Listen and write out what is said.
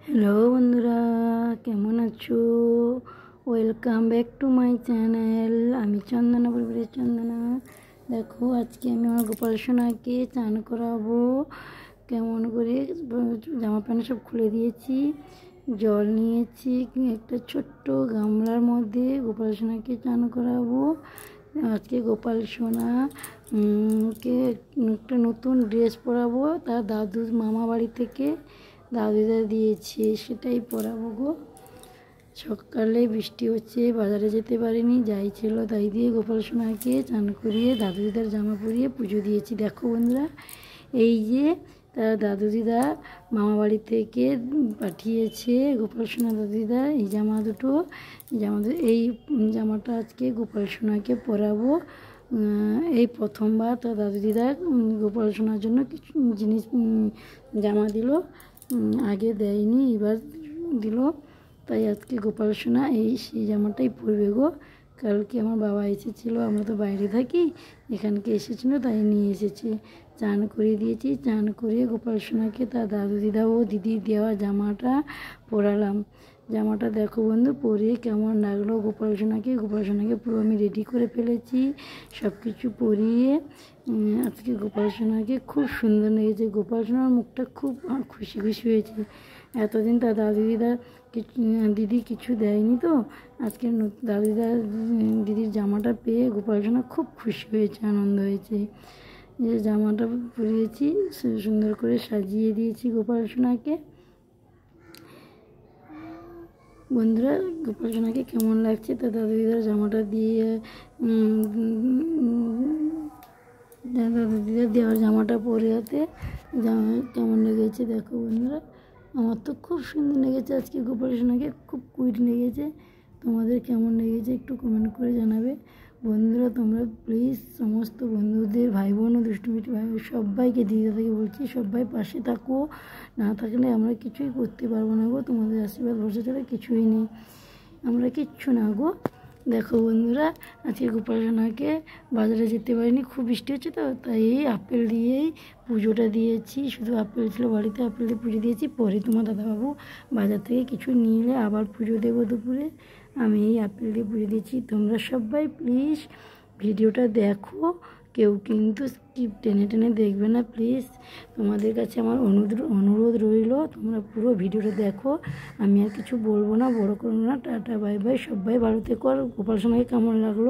Hello বন্ধুরা, কেমন আছো? Welcome back to my channel. আমি চন্দনা, পরিবারের চন্দনা। দেখো, আজকে আমি আমার গোপাল সোনাকে চান করাবো। কেমন করে জামা প্যান্ট সব খুলে দিয়েছি, জল নিয়েছি একটা ছোট্ট গামলার মধ্যে, গোপাল সোনাকে চান করাবো। আজকে গোপাল সোনা কে একটা নতুন ড্রেস পরাবো, তার দাদুর মামা বাড়ি থেকে দাদুদা দিয়েছে, সেটাই পরাবো গো। সকালে বৃষ্টি হচ্ছে, বাজারে যেতে পারিনি, যাই ছিল তাই দিয়ে গোপাল সোনাকে চান করিয়ে দাদু দিদার জামা পরিয়ে পুজো দিয়েছি। দেখো বন্ধুরা, এই যে তার দাদু দিদা মামা বাড়ি থেকে পাঠিয়েছে গোপাল সোনা দাদু দিদা এই জামা দুটো। এই জামাটা আজকে গোপাল সোনাকে পরাবো। এই প্রথমবার তার দাদু দিদা গোপাল সোনার জন্য কিছু জিনিস জামা দিল, আগে দেয়নি, এবার দিল। তাই আজকে গোপাল সোনা সেই জামাটাই পরবে গো। কালকে আমার বাবা এসেছিলো, আমরা তো বাইরে থাকি, এখানকে এসেছিলো তাই নিয়ে এসেছে। চান করিয়ে দিয়েছি, চান করিয়ে গোপাল সোনাকে তার দাদু দিদা ও দিদির দেওয়া জামাটা পরালাম। জামাটা দেখো বন্ধু, পরিয়ে কেমন লাগলো গোপাল সোনাকে। গোপাল সোনাকে পুরো আমি রেডি করে ফেলেছি, সব কিছু পরিয়ে। আজকে গোপাল সোনাকে খুব সুন্দর লেগেছে। গোপাল সোনার মুখটা খুব খুশি খুশি হয়েছে। এতদিন তার দাদু দিদা দিদি কিছু দেয়নি, তো আজকে দাদু দিদা দিদির জামাটা পেয়ে গোপাল সোনা খুব খুশি হয়েছে, আনন্দ হয়েছে। যে জামাটা পরিয়েছি, সুন্দর করে সাজিয়ে দিয়েছি গোপাল সোনাকে। বন্ধুরা, গোপাল সোনাকে কেমন লাগছে তা দাদু দিদার জামাটা দিয়ে, দাদু দিদার দেওয়ার জামাটা পরে হাতে কেমন লেগেছে দেখো বন্ধুরা। আমার তো খুব সুন্দর লেগেছে, আজকে গোপাল সোনাকে খুব কুইট লেগেছে। তোমাদের কেমন লেগেছে একটু কমেন্ট করে জানাবে। বন্ধুরা, তোমরা প্লিজ সমস্ত বন্ধুদের, ভাই বোন ও দুষ্টুমিষ্টি ভাই সবাইকে, দিদা থেকে বলছি, সবাই পাশে থাকো। না থাকলে আমরা কিছুই করতে পারবো না গো। তোমাদের আশীর্বাদ ভরসা ছাড়া কিছুই নেই, আমরা কিচ্ছু না গো। দেখো বন্ধুরা, আজকে গোপাল সোনাকে বাজারে যেতে পারিনি, খুব বৃষ্টি হচ্ছে, তো তাই এই আপেল দিয়েই পুজোটা দিয়েছি। শুধু আপেল ছিল বাড়িতে, আপেল দিয়ে পুজো দিয়েছি। পরে তোমার দাদাবাবু বাজার থেকে কিছু নিয়ে এলে আবার পুজো দেবো দুপুরে। আমি এই আপেল দিয়ে পুজো দিয়েছি। তোমরা সবাই প্লিজ ভিডিওটা দেখো, কেউ কিন্তু স্কিপ টেনে টেনে দেখবে না প্লিজ। তোমাদের কাছে আমার অনুরোধ রইল, তোমরা পুরো ভিডিওটা দেখো। আমি আর কিছু বলবো না, বড় করবো না। টাটা বাই বাই, সবাই ভালো থেকো। আর গোপাল সোনাকে কেমন লাগলো